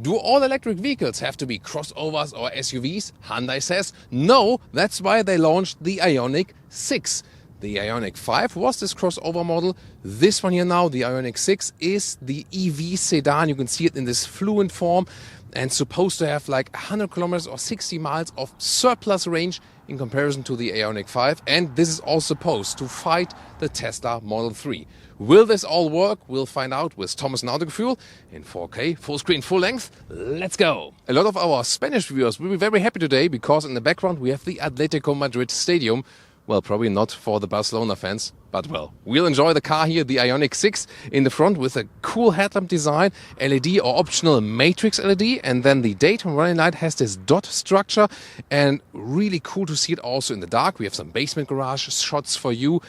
Do all electric vehicles have to be crossovers or SUVs? Hyundai says no, that's why they launched the Ioniq 6. The Ioniq 5 was this crossover model. This one here now, the Ioniq 6, is the EV sedan. You can see it in this fluent form and supposed to have like 100 kilometers or 60 miles of surplus range in comparison to the Ioniq 5. And this is all supposed to fight the Tesla Model 3. Will this all work? We'll find out with Thomas and Autogefühl in 4K, full screen, full length. Let's go! A lot of our Spanish viewers will be very happy today because in the background we have the Atletico Madrid stadium. Well, probably not for the Barcelona fans, but well, we'll enjoy the car here, the Ioniq 6 in the front with a cool headlamp design, LED or optional matrix LED, and then the daytime running light has this dot structure, and really cool to see it also in the dark. We have some basement garage shots for you.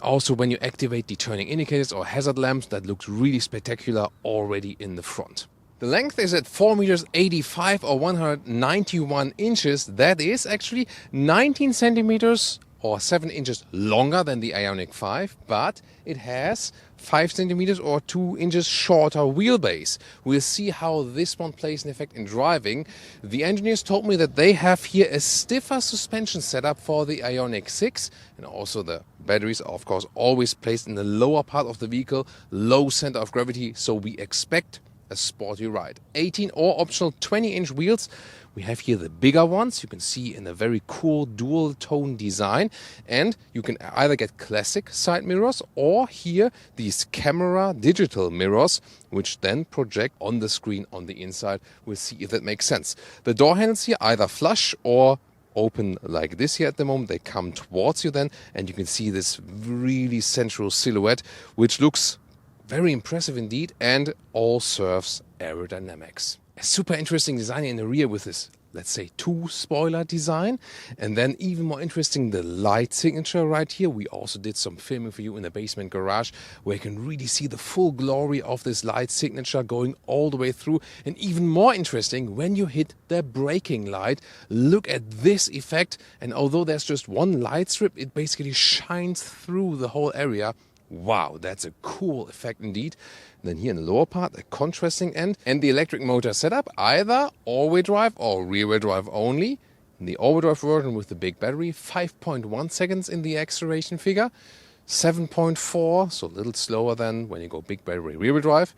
Also, when you activate the turning indicators or hazard lamps, that looks really spectacular already in the front. The length is at 4 meters 85 or 191 inches. That is actually 19 centimeters or 7 inches longer than the Ioniq 5, but it has 5 centimeters or 2 inches shorter wheelbase. We'll see how this one plays an effect in driving. The engineers told me that they have here a stiffer suspension setup for the Ioniq 6, and also the batteries are of course always placed in the lower part of the vehicle, low center of gravity, so we expect a sporty ride. 18 or optional 20-inch wheels. We have here the bigger ones, you can see in a very cool dual tone design, and you can either get classic side mirrors or here these camera digital mirrors which then project on the screen on the inside. We'll see if that makes sense. The door handles here either flush or open like this here at the moment. They come towards you then, and you can see this really sensual silhouette which looks very impressive indeed and all serves aerodynamics. A super interesting design in the rear with this, let's say, 2-spoiler design. And then even more interesting, the light signature right here. We also did some filming for you in the basement garage where you can really see the full glory of this light signature going all the way through. And even more interesting, when you hit the braking light, look at this effect. And although there's just one light strip, it basically shines through the whole area. Wow, that's a cool effect indeed. Then here in the lower part, a contrasting end. And the electric motor setup, either all-wheel drive or rear-wheel drive only. In the all-wheel drive version with the big battery, 5.1 seconds in the acceleration figure. 7.4, so a little slower than when you go big battery rear-wheel drive.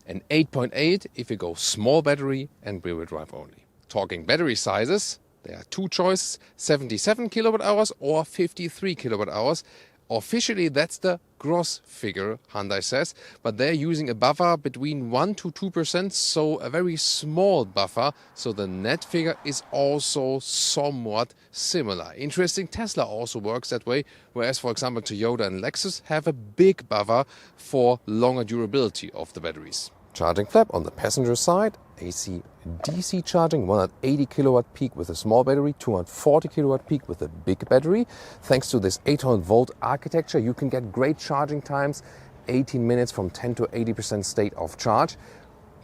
And 8.8 if you go small battery and rear-wheel drive only. Talking battery sizes, there are two choices, 77 kilowatt hours or 53 kilowatt hours. Officially, that's the gross figure, Hyundai says, but they're using a buffer between 1 to 2%, so a very small buffer, so the net figure is also somewhat similar. Interesting, Tesla also works that way, whereas, for example, Toyota and Lexus have a big buffer for longer durability of the batteries. Charging flap on the passenger side, AC DC charging, 180 kilowatt peak with a small battery, 240 kilowatt peak with a big battery. Thanks to this 800 volt architecture, you can get great charging times, 18 minutes from 10 to 80% state of charge.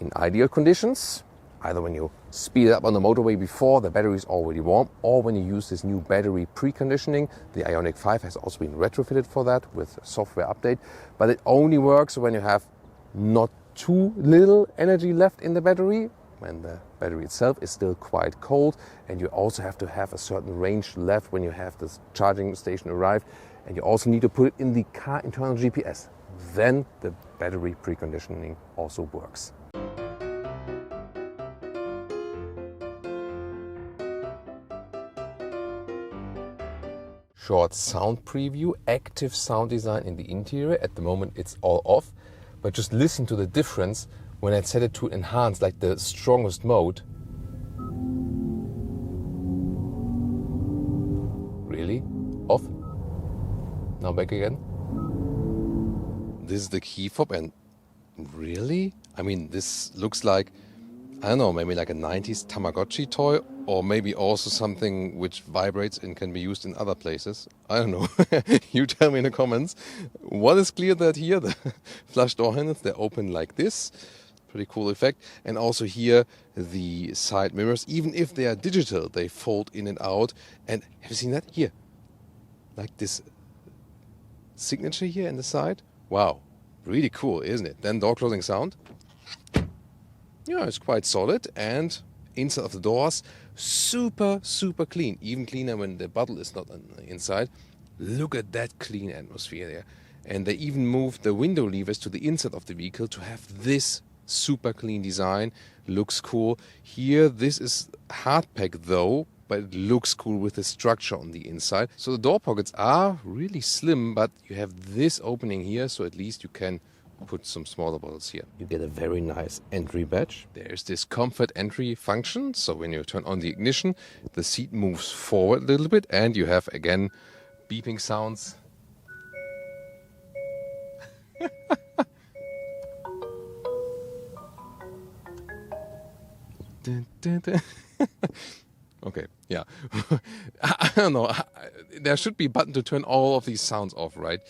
In ideal conditions, either when you speed it up on the motorway before the battery is already warm, or when you use this new battery preconditioning. The Ioniq 5 has also been retrofitted for that with a software update, but it only works when you have not too little energy left in the battery, when the battery itself is still quite cold, and you also have to have a certain range left when you have this charging station arrive, and you also need to put it in the car internal GPS. Then the battery preconditioning also works. Short sound preview, active sound design in the interior. At the moment it's all off. But just listen to the difference when I set it to enhance, like the strongest mode. Really? Off? Now back again. This is the key fob, and really? I mean, this looks like, I don't know, maybe like a 90s Tamagotchi toy, or maybe also something which vibrates and can be used in other places. I don't know. You tell me in the comments. What is clear that here, the flush door handles, they're open like this. Pretty cool effect. And also here, the side mirrors, even if they are digital, they fold in and out. And have you seen that? Here. Like this signature here in the side. Wow. Really cool, isn't it? Then door closing sound. Yeah, it's quite solid, and inside of the doors, super clean. Even cleaner when the bottle is not on the inside. Look at that clean atmosphere there. And they even moved the window levers to the inside of the vehicle to have this super clean design. Looks cool. Here, this is hard pack though, but it looks cool with the structure on the inside. So the door pockets are really slim, but you have this opening here, so at least you can put some smaller bottles here. You get a very nice entry badge. There's this comfort entry function, so when you turn on the ignition, the seat moves forward a little bit, and you have again beeping sounds. Okay, yeah. I don't know. There should be a button to turn all of these sounds off, right?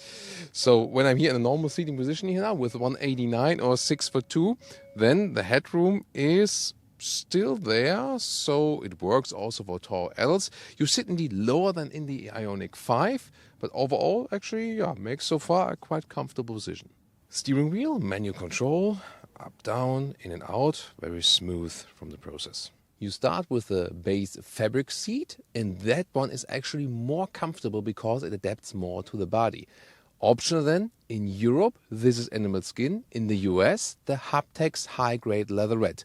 So when I'm here in a normal seating position here now with 189 or 6'2", then the headroom is still there, so it works also for tall adults. You sit indeed lower than in the Ioniq 5, but overall, actually, yeah, makes so far a quite comfortable position. Steering wheel, manual control, up, down, in and out, very smooth from the process. You start with the base fabric seat, and that one is actually more comfortable because it adapts more to the body. Optional then, in Europe, this is animal skin. In the US, the Haptex high-grade leatherette.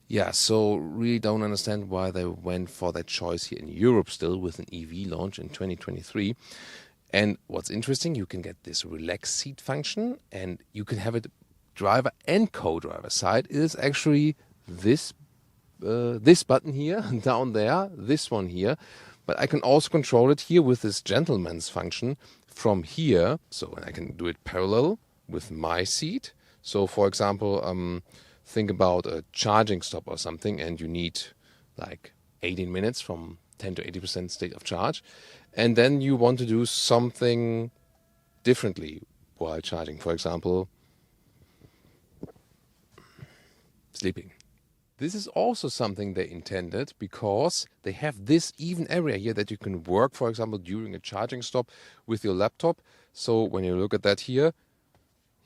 Yeah, so really don't understand why they went for that choice here in Europe still with an EV launch in 2023. And what's interesting, you can get this relax seat function, and you can have it driver and co-driver side. It is actually this button here, down there, this one here. But I can also control it here with this gentleman's function from here. So I can do it parallel with my seat. So for example, think about a charging stop or something, and you need like 18 minutes from 10 to 80% state of charge. And then you want to do something differently while charging. For example, sleeping. This is also something they intended because they have this even area here that you can work, for example, during a charging stop with your laptop. So when you look at that here,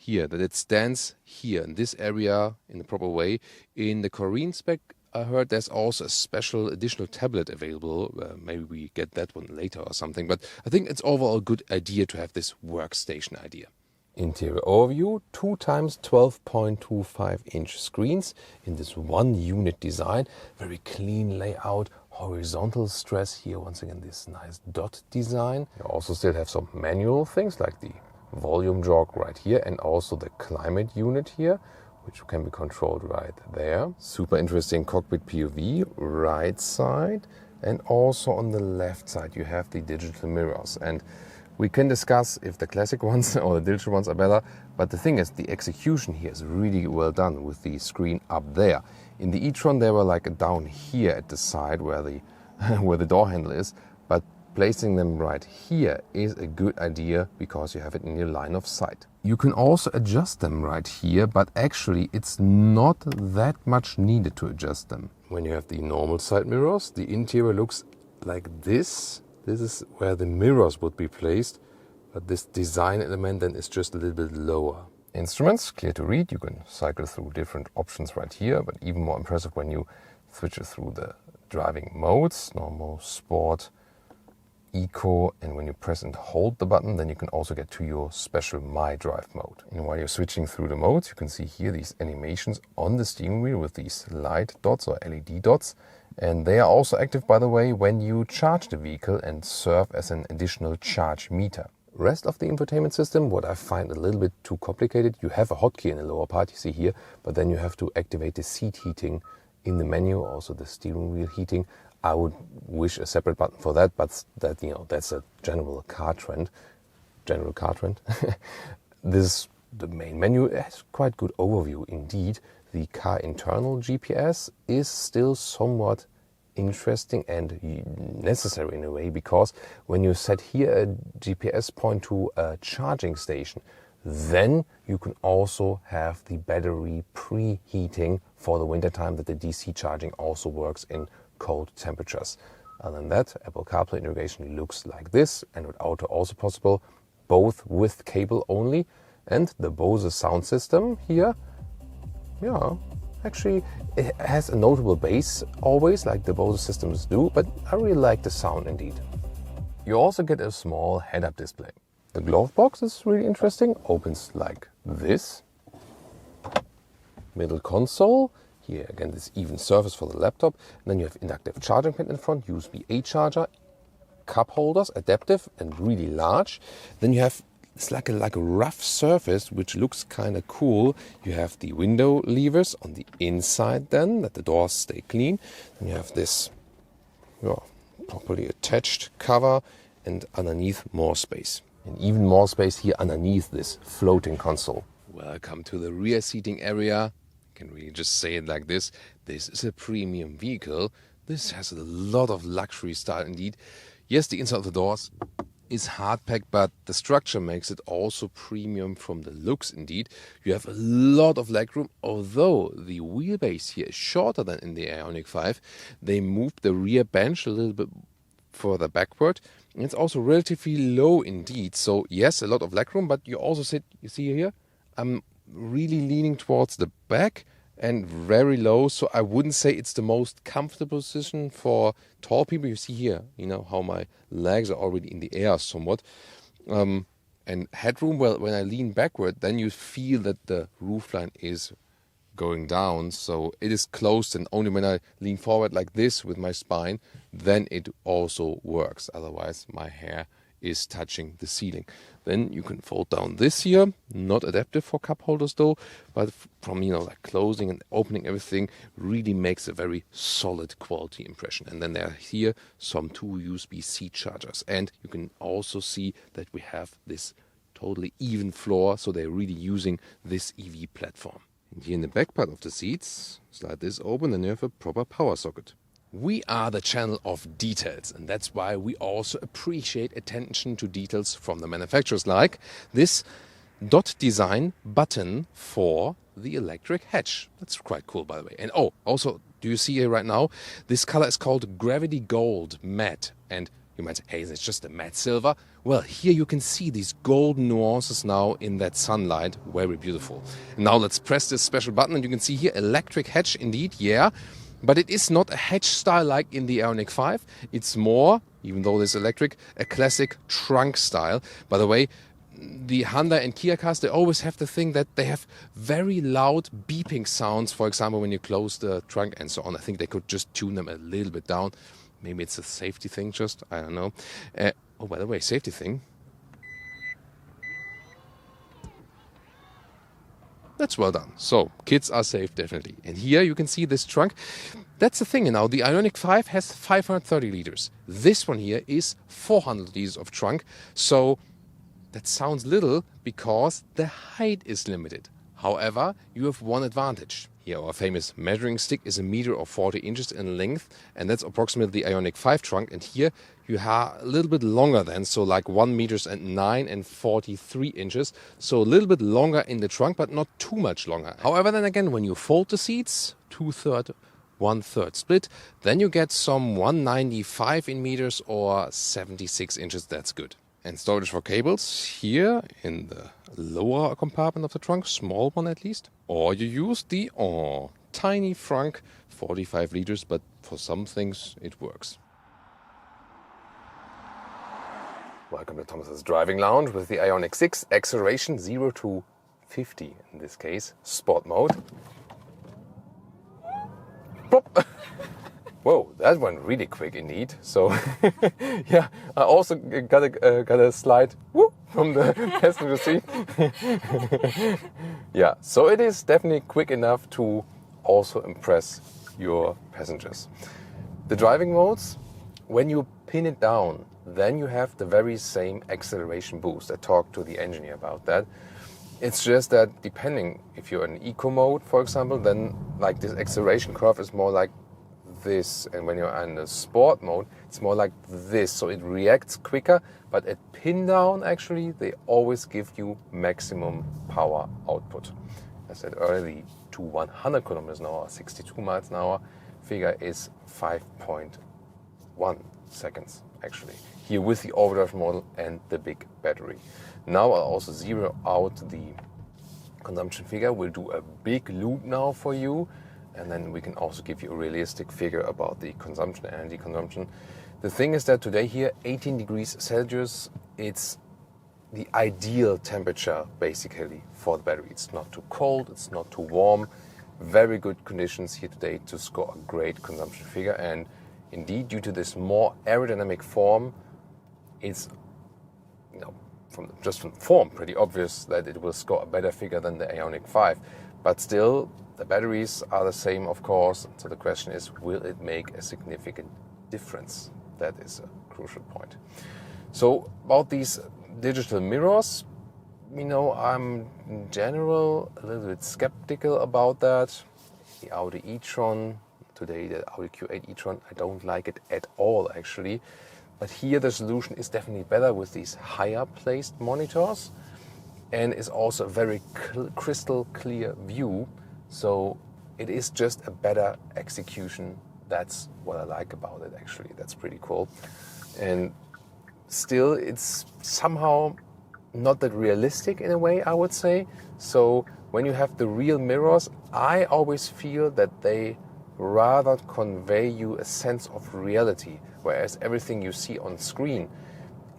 that it stands here in this area in the proper way. In the Korean spec, I heard there's also a special additional tablet available. Maybe we get that one later or something. But I think it's overall a good idea to have this workstation idea. Interior overview, 2x 12.25 inch screens in this one unit design. Very clean layout, horizontal stress here. Once again, this nice dot design. You also still have some manual things like the volume jog right here and also the climate unit here, which can be controlled right there. Super interesting cockpit POV, right side, and also on the left side you have the digital mirrors. And we can discuss if the classic ones or the digital ones are better, but the thing is the execution here is really well done with the screen up there. In the e-tron they were like down here at the side where the where the door handle is, but placing them right here is a good idea because you have it in your line of sight. You can also adjust them right here, but actually it's not that much needed to adjust them. When you have the normal side mirrors, the interior looks like this. This is where the mirrors would be placed, but this design element then is just a little bit lower. Instruments, clear to read. You can cycle through different options right here, but even more impressive when you switch it through the driving modes, normal, sport, eco, and when you press and hold the button, then you can also get to your special My Drive mode. And while you're switching through the modes, you can see here these animations on the steering wheel with these light dots or LED dots. And they are also active, by the way, when you charge the vehicle and serve as an additional charge meter. Rest of the infotainment system, what I find a little bit too complicated, you have a hotkey in the lower part, you see here, but then you have to activate the seat heating in the menu, also the steering wheel heating. I would wish a separate button for that, but that, you know, that's a general car trend. This, the main menu, has quite good overview indeed. The car internal GPS is still somewhat interesting and necessary in a way, because when you set here a GPS point to a charging station, then you can also have the battery preheating for the winter time, that the DC charging also works in cold temperatures. Other than that, Apple CarPlay integration looks like this, Android Auto also possible, both with cable only, and the Bose sound system here, yeah, Actually, it has a notable bass always, like the Bose systems do, but I really like the sound indeed. You also get a small head-up display. The glove box is really interesting, opens like this. Middle console, here again this even surface for the laptop. And then you have inductive charging pin in front, USB-A charger, cup holders, adaptive and really large. Then you have, it's like a rough surface which looks kind of cool. You have the window levers on the inside then, that the doors stay clean. Then you have this properly attached cover, and underneath more space. And even more space here underneath this floating console. Welcome to the rear seating area. I can really just say it like this. This is a premium vehicle. This has a lot of luxury style indeed. Yes, the inside of the doors is hard-packed, but the structure makes it also premium from the looks indeed. You have a lot of legroom, although the wheelbase here is shorter than in the Ioniq 5. They moved the rear bench a little bit further backward. And it's also relatively low indeed. So yes, a lot of legroom, but you also sit, you see here, I'm really leaning towards the back and very low. So I wouldn't say it's the most comfortable position for tall people. You see here, you know, how my legs are already in the air somewhat. And headroom, well, when I lean backward, then you feel that the roofline is going down, so it is closed, and only when I lean forward like this with my spine, then it also works. Otherwise my hair is touching the ceiling. Then you can fold down this here, not adaptive for cup holders though, but from, you know, like closing and opening everything really makes a very solid quality impression. And then there are here some 2 USB-C chargers, and you can also see that we have this totally even floor, so they're really using this EV platform. And here in the back part of the seats, slide this open and you have a proper power socket. We are the channel of details, and that's why we also appreciate attention to details from the manufacturers, like this dot design button for the electric hatch. That's quite cool, by the way. And oh, also, do you see here right now, this color is called Gravity Gold Matte. And you might say, hey, it's just a matte silver. Well, here you can see these golden nuances now in that sunlight. Very beautiful. Now let's press this special button, and you can see here electric hatch indeed, yeah. But it is not a hatch style like in the Ioniq 5. It's more, even though it's electric, a classic trunk style. By the way, the Hyundai and Kia cars, they always have the thing that they have very loud beeping sounds, for example, when you close the trunk and so on. I think they could just tune them a little bit down. Maybe it's a safety thing just, I don't know. Oh, by the way, safety thing. That's well done. So, kids are safe, definitely. And here you can see this trunk. That's the thing now. The Ioniq 5 has 530 liters. This one here is 400 liters of trunk. So, that sounds little because the height is limited. However, you have one advantage. Here our famous measuring stick is 1 meter or 40 inches in length, and that's approximately the Ioniq 5 trunk. And here you have a little bit longer than, so like 1 meters and 9 and 43 inches. So a little bit longer in the trunk, but not too much longer. However, then again, when you fold the seats, 2/3, 1/3 split, then you get some 195 in meters or 76 inches. That's good. And storage for cables here in the lower compartment of the trunk, small one at least. Or you use the tiny frunk, 45 liters, but for some things it works. Welcome to Thomas's Driving Lounge with the Ioniq 6, acceleration 0 to 50 in this case, sport mode. Plop. Whoa, that went really quick indeed. So, yeah, I also got a slide from the passenger seat. Yeah, so it is definitely quick enough to also impress your passengers. The driving modes, when you pin it down, then you have the very same acceleration boost. I talked to the engineer about that. It's just that depending, if you're in eco mode, for example, then like this acceleration curve is more like this, and when you're in the sport mode, it's more like this, so it reacts quicker. But at pin down, actually, they always give you maximum power output. As I said earlier, to 100 kilometers an hour, 62 miles an hour figure is 5.1 seconds actually. Here with the overdrive model and the big battery. Now I'll also zero out the consumption figure. We'll do a big loop now for you. and then we can also give you a realistic figure about the consumption, energy consumption. The thing is that today here, 18 degrees Celsius, it's the ideal temperature basically for the battery. It's not too cold, it's not too warm. Very good conditions here today to score a great consumption figure. And indeed, due to this more aerodynamic form, it's from the form pretty obvious that it will score a better figure than the Ioniq 5. But still, the batteries are the same, of course. So the question is, will it make a significant difference? That is a crucial point. So about these digital mirrors, I'm in general a little bit skeptical about that. The Audi e-tron, today the Audi Q8 e-tron, I don't like it at all actually. But here the solution is definitely better with these higher placed monitors, and is also a very crystal clear view. So it is just a better execution. That's what I like about it actually. That's pretty cool. And still it's somehow not that realistic in a way, I would say. So when you have the real mirrors, I always feel that they rather convey you a sense of reality, whereas everything you see on screen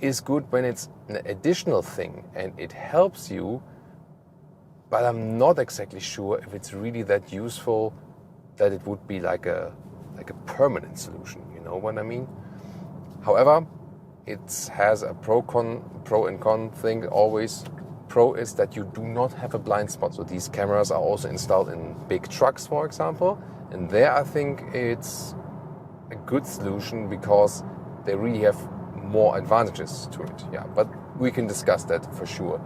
is good when it's an additional thing and it helps you, but I'm not exactly sure if it's really that useful that it would be like a permanent solution, you know what I mean? However, it has a pro and con thing always. Pro is that you do not have a blind spot. So these cameras are also installed in big trucks, for example. And there I think it's a good solution because they really have more advantages to it. Yeah, but we can discuss that for sure.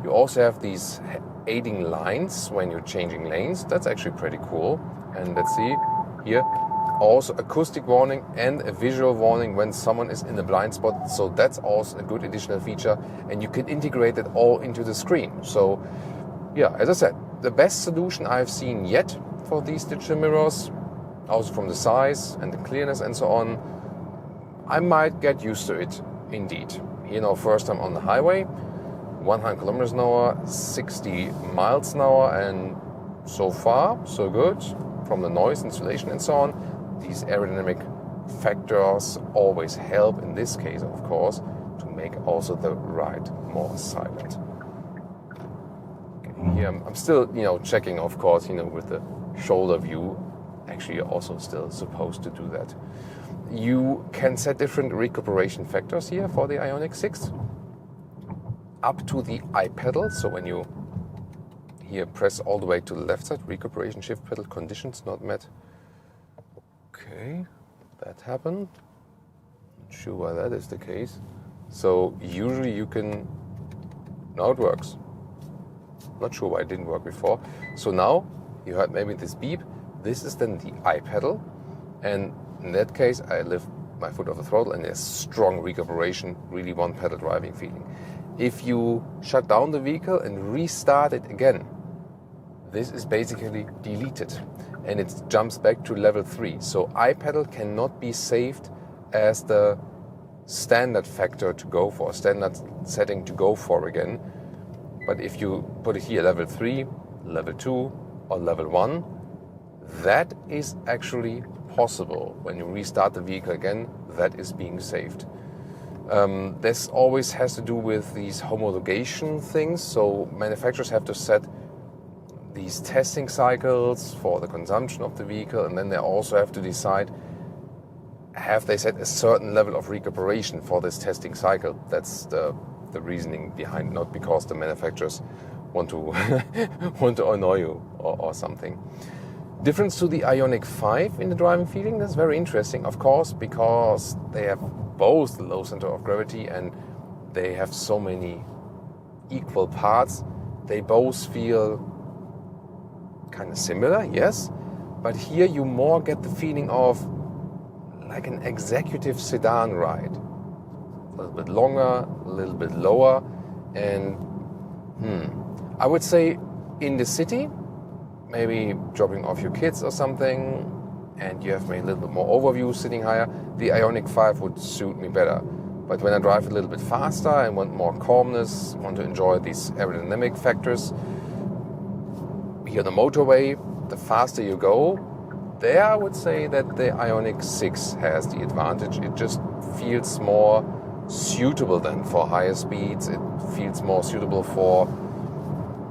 You also have these aiding lines when you're changing lanes. That's actually pretty cool. And let's see here. Also acoustic warning and a visual warning when someone is in a blind spot. So that's also a good additional feature, and you can integrate it all into the screen. So yeah, as I said, the best solution I've seen yet for these digital mirrors, also from the size and the clearness and so on. I might get used to it indeed. First time on the highway, 100 kilometers an hour, 60 miles an hour, and so far so good from the noise insulation and so on. These aerodynamic factors always help, in this case, of course, to make also the ride more silent. Okay, here I'm still, checking, of course, with the shoulder view. Actually, you're also still supposed to do that. You can set different recuperation factors here for the Ioniq 6. Up to the I pedal, so when you here press all the way to the left side, recuperation shift pedal conditions not met. Okay, that happened. Not sure why that is the case. So usually you can, now it works. Not sure why it didn't work before. So now you heard maybe this beep. This is then the I pedal, and in that case I lift my foot off the throttle and there's strong recuperation, really one pedal driving feeling. If you shut down the vehicle and restart it again, this is basically deleted and it jumps back to level 3. So I pedal cannot be saved as the standard factor to go for, standard setting to go for again. But if you put it here, level 3, level 2 or level 1, that is actually possible. When you restart the vehicle again, that is being saved. This always has to do with these homologation things. So manufacturers have to set these testing cycles for the consumption of the vehicle, and then they also have to decide, have they set a certain level of recuperation for this testing cycle? That's the reasoning behind, not because the manufacturers want to want to annoy you or something. Difference to the Ioniq 5 in the driving feeling, that's very interesting, of course, because they have both the low center of gravity and they have so many equal parts. They both feel kind of similar, yes, but here you more get the feeling of like an executive sedan ride. A little bit longer, a little bit lower, and I would say in the city, maybe dropping off your kids or something, and you have maybe a little bit more overview sitting higher, the Ioniq 5 would suit me better. But when I drive a little bit faster and want more calmness, want to enjoy these aerodynamic factors, here on the motorway, the faster you go, there I would say that the Ioniq 6 has the advantage. It just feels more suitable than for higher speeds. It feels more suitable for,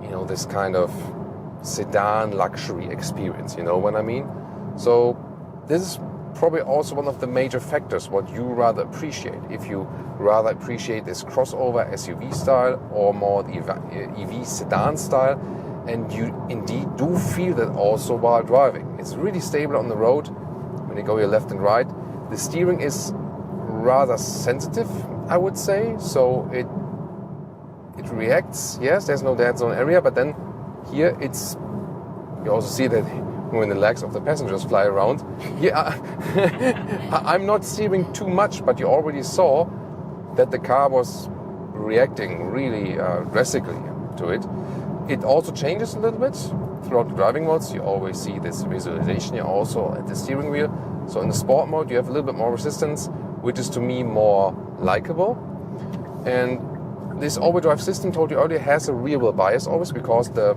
you know, this kind of sedan luxury experience, you know what I mean? So this is probably also one of the major factors what you rather appreciate. If you rather appreciate this crossover SUV style or more the EV sedan style, and you indeed do feel that also while driving. It's really stable on the road when you go your left and right. The steering is rather sensitive, I would say, so it reacts. Yes, there's no dead zone area, but then here you also see that when the legs of the passengers fly around. Yeah, I'm not steering too much, but you already saw that the car was reacting really drastically to it. It also changes a little bit throughout the driving modes. You always see this visualization here also at the steering wheel. So in the sport mode you have a little bit more resistance, which is to me more likable. And this all-wheel drive system, told you earlier, has a rear wheel bias always because the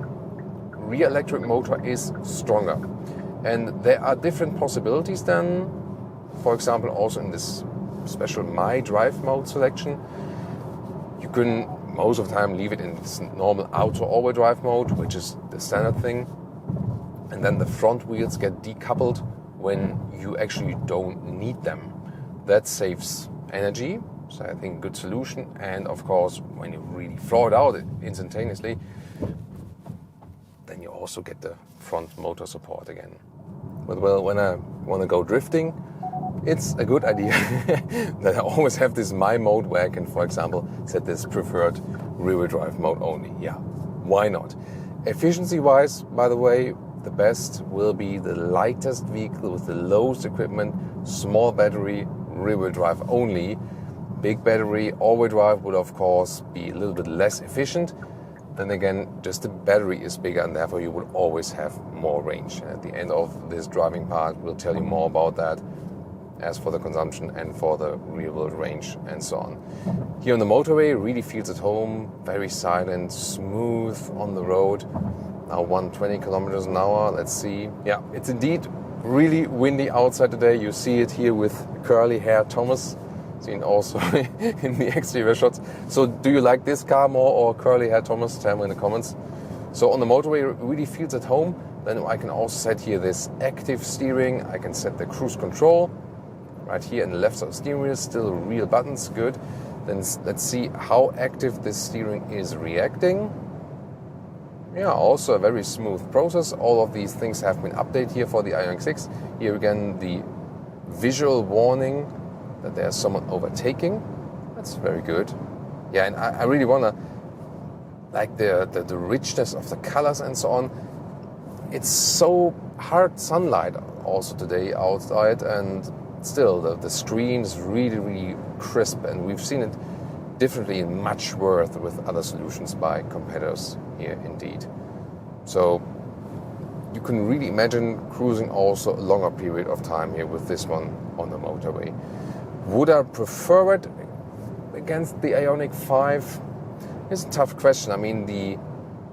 rear electric motor is stronger. And there are different possibilities then, for example also in this special My Drive mode selection. You can most of the time leave it in this normal auto all-wheel drive mode, which is the standard thing. And then the front wheels get decoupled when you actually don't need them. That saves energy, so I think good solution. And of course, when you really floor it out instantaneously, then you also get the front motor support again. But well, when I want to go drifting, it's a good idea that I always have this My mode where I can, for example, set this preferred rear-wheel drive mode only. Yeah, why not? Efficiency-wise, by the way, the best will be the lightest vehicle with the lowest equipment, small battery, rear-wheel drive only. Big battery, all-wheel drive would of course be a little bit less efficient. Then again, just the battery is bigger and therefore you would always have more range. And at the end of this driving part, we'll tell you more about that as for the consumption and for the real-world range and so on. Here on the motorway, really feels at home, very silent, smooth on the road. Now 120 kilometers an hour, let's see. Yeah, it's indeed really windy outside today. You see it here with curly hair Thomas, seen also in the exterior shots. So do you like this car more or curly hair Thomas? Tell me in the comments. So on the motorway, it really feels at home. Then I can also set here this active steering. I can set the cruise control. Right here in the left side of the steering wheel, still real buttons, good. Then let's see how active this steering is reacting. Yeah, also a very smooth process. All of these things have been updated here for the Ioniq 6. Here again, the visual warning that there's someone overtaking. That's very good. Yeah, and I really want to like the richness of the colors and so on. It's so hard sunlight also today outside, and still the screen is really, really crisp, and we've seen it differently and much worse with other solutions by competitors here indeed. So you can really imagine cruising also a longer period of time here with this one on the motorway. Would I prefer it against the Ioniq 5? It's a tough question. I mean, the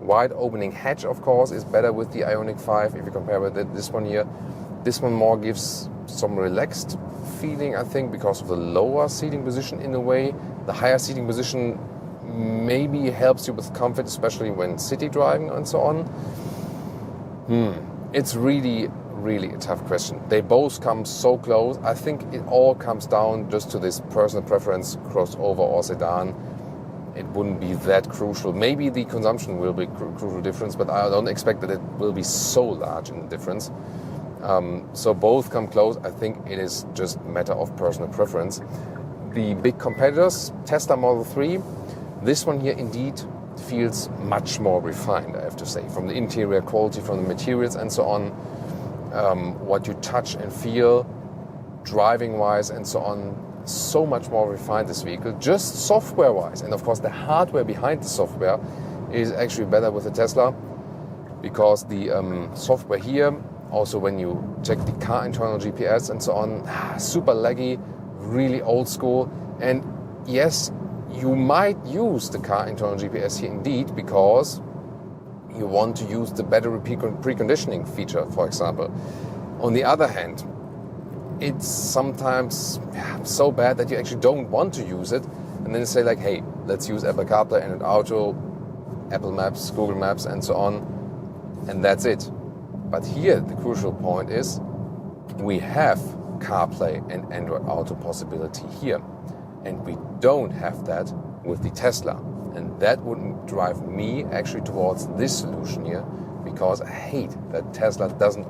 wide opening hatch, of course, is better with the Ioniq 5 if you compare with this one here. This one more gives some relaxed feeling, I think, because of the lower seating position in a way. The higher seating position maybe helps you with comfort, especially when city driving and so on. It's really, really a tough question. They both come so close. I think it all comes down just to this personal preference, crossover or sedan. It wouldn't be that crucial. Maybe the consumption will be crucial difference, but I don't expect that it will be so large in the difference. So both come close. I think it is just a matter of personal preference. The big competitors, Tesla Model 3, this one here indeed feels much more refined, I have to say, from the interior quality, from the materials and so on, what you touch and feel, driving-wise and so on, so much more refined, this vehicle, just software-wise. And of course the hardware behind the software is actually better with the Tesla, because the software here, also when you check the car internal GPS and so on, super laggy, really old school. And yes, you might use the car internal GPS here indeed, because you want to use the battery preconditioning feature, for example. On the other hand, it's sometimes so bad that you actually don't want to use it, and then you say like, hey, let's use Apple CarPlay, Android Auto, Apple Maps, Google Maps, and so on, and that's it. But here the crucial point is we have CarPlay and Android Auto possibility here, and we don't have that with the Tesla, and that wouldn't drive me actually towards this solution here, because I hate that Tesla doesn't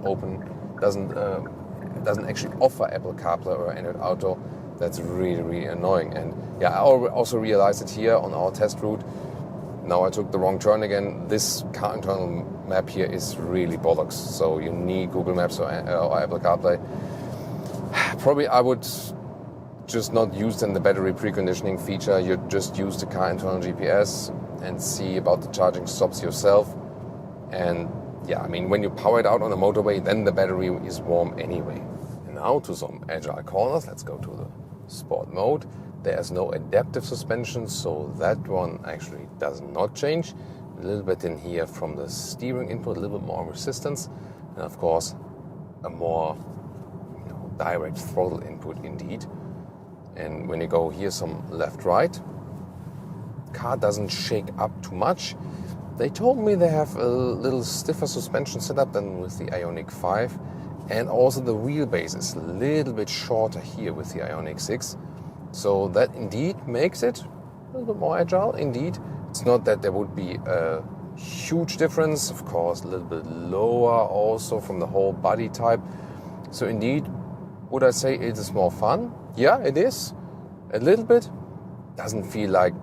actually offer Apple CarPlay or Android Auto. That's really, really annoying. And yeah, I also realized it here on our test route. Now I took the wrong turn again. This car internal map here is really bollocks. So you need Google Maps or Apple CarPlay. Probably I would just not use then the battery preconditioning feature. You just use the car internal GPS and see about the charging stops yourself. And yeah, I mean, when you power it out on a motorway, then the battery is warm anyway. And now to some agile corners. Let's go to the sport mode. There's no adaptive suspension, so that one actually does not change. A little bit in here from the steering input, a little bit more resistance, and of course a more direct throttle input indeed. And when you go here some left-right, car doesn't shake up too much. They told me they have a little stiffer suspension setup than with the Ioniq 5, and also the wheelbase is a little bit shorter here with the Ioniq 6. So that indeed makes it a little bit more agile. Indeed, it's not that there would be a huge difference. Of course, a little bit lower also from the whole body type. So indeed, would I say it is more fun? Yeah, it is. A little bit. Doesn't feel like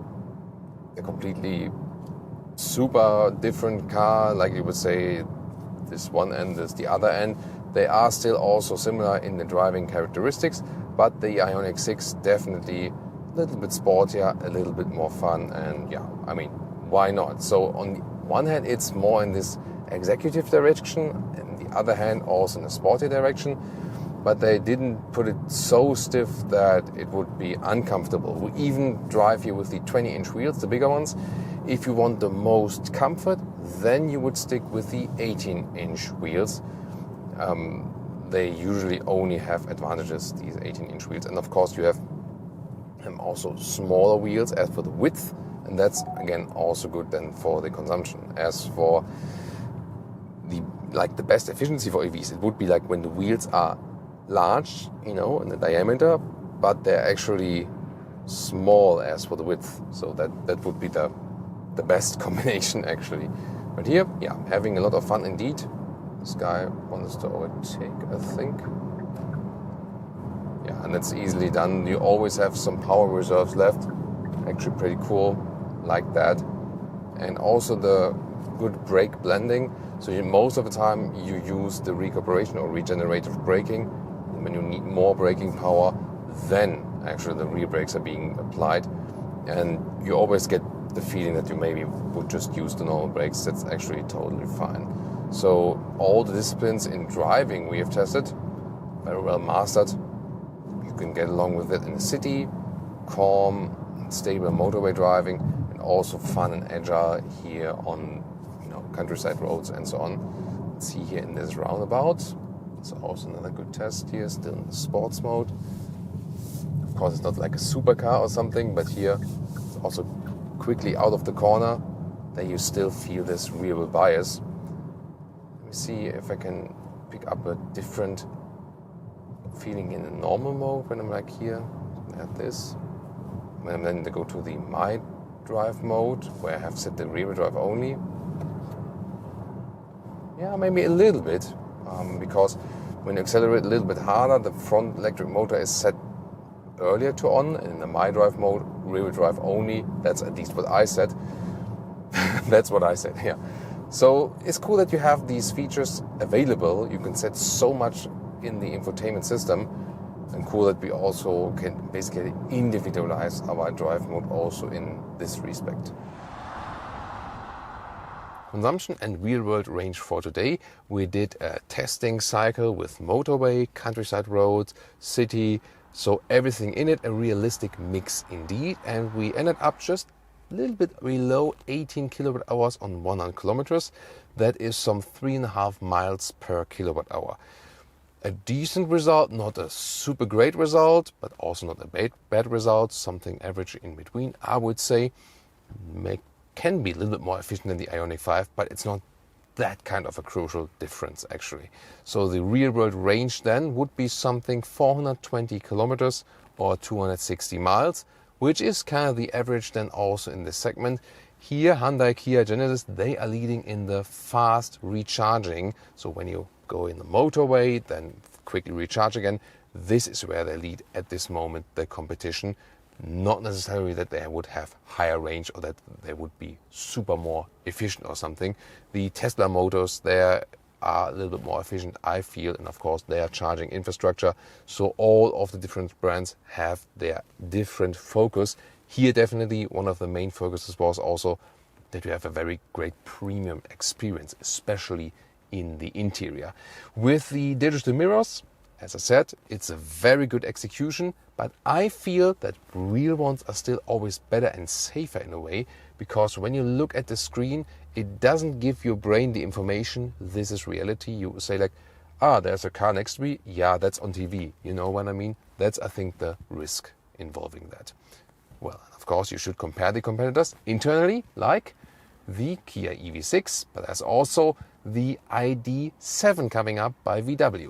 a completely super different car, like you would say this one end is the other end. They are still also similar in the driving characteristics, but the Ioniq 6 definitely a little bit sportier, a little bit more fun, and yeah, I mean, why not? So on the one hand, it's more in this executive direction, and the other hand, also in a sporty direction, but they didn't put it so stiff that it would be uncomfortable. We even drive here with the 20-inch wheels, the bigger ones. If you want the most comfort, then you would stick with the 18-inch wheels. They usually only have advantages, these 18-inch wheels. And of course you have also smaller wheels as for the width, and that's again also good then for the consumption. As for the best efficiency for EVs, it would be like when the wheels are large, in the diameter, but they're actually small as for the width. So that would be the best combination actually. But here, yeah, having a lot of fun indeed. This guy wants to overtake, I think. Yeah, and that's easily done. You always have some power reserves left. Actually pretty cool, like that. And also the good brake blending. So most of the time you use the recuperation or regenerative braking. And when you need more braking power, then actually the rear brakes are being applied. And you always get the feeling that you maybe would just use the normal brakes. That's actually totally fine. So all the disciplines in driving we have tested, very well mastered. You can get along with it in the city, calm, stable motorway driving, and also fun and agile here on countryside roads and so on. Let's see here in this roundabout. It's also another good test here, still in the sports mode. Of course, it's not like a supercar or something, but here it's also quickly out of the corner. Then you still feel this rear wheel bias. Let me see if I can pick up a different feeling in the normal mode when I'm like here at this. And then to go to the My Drive mode where I have set the rear wheel drive only. Yeah, maybe a little bit, because when you accelerate a little bit harder, the front electric motor is set earlier to on. In the My Drive mode, rear wheel drive only. That's at least what I said. That's what I said, yeah. So it's cool that you have these features available. You can set so much in the infotainment system, and cool that we also can basically individualize our drive mode also in this respect. Consumption and real-world range for today. We did a testing cycle with motorway, countryside roads, city, so everything in it, a realistic mix indeed, and we ended up just a little bit below 18 kilowatt hours on 100 kilometers. That is some 3.5 miles per kilowatt hour. a decent result, not a super great result, but also not a bad result, something average in between, I would say. Can be a little bit more efficient than the Ioniq 5, but it's not that kind of a crucial difference actually. So the real world range then would be something 420 kilometers or 260 miles, which is kind of the average then also in this segment. Here, Hyundai, Kia, Genesis, they are leading in the fast recharging. So when you go in the motorway, then quickly recharge again. This is where they lead at this moment, the competition. Not necessarily that they would have higher range or that they would be super more efficient or something. The Tesla motors there are a little bit more efficient, I feel, and of course their charging infrastructure. So all of the different brands have their different focus. Here definitely one of the main focuses was also that you have a very great premium experience, especially in the interior. With the digital mirrors, as I said, it's a very good execution, but I feel that real ones are still always better and safer in a way, because when you look at the screen, it doesn't give your brain the information, this is reality. You say like, there's a car next to me, yeah, that's on TV. You know what I mean? That's, I think, the risk involving that. Well, of course, you should compare the competitors internally, like the Kia EV6, but there's also the ID.7 coming up by VW.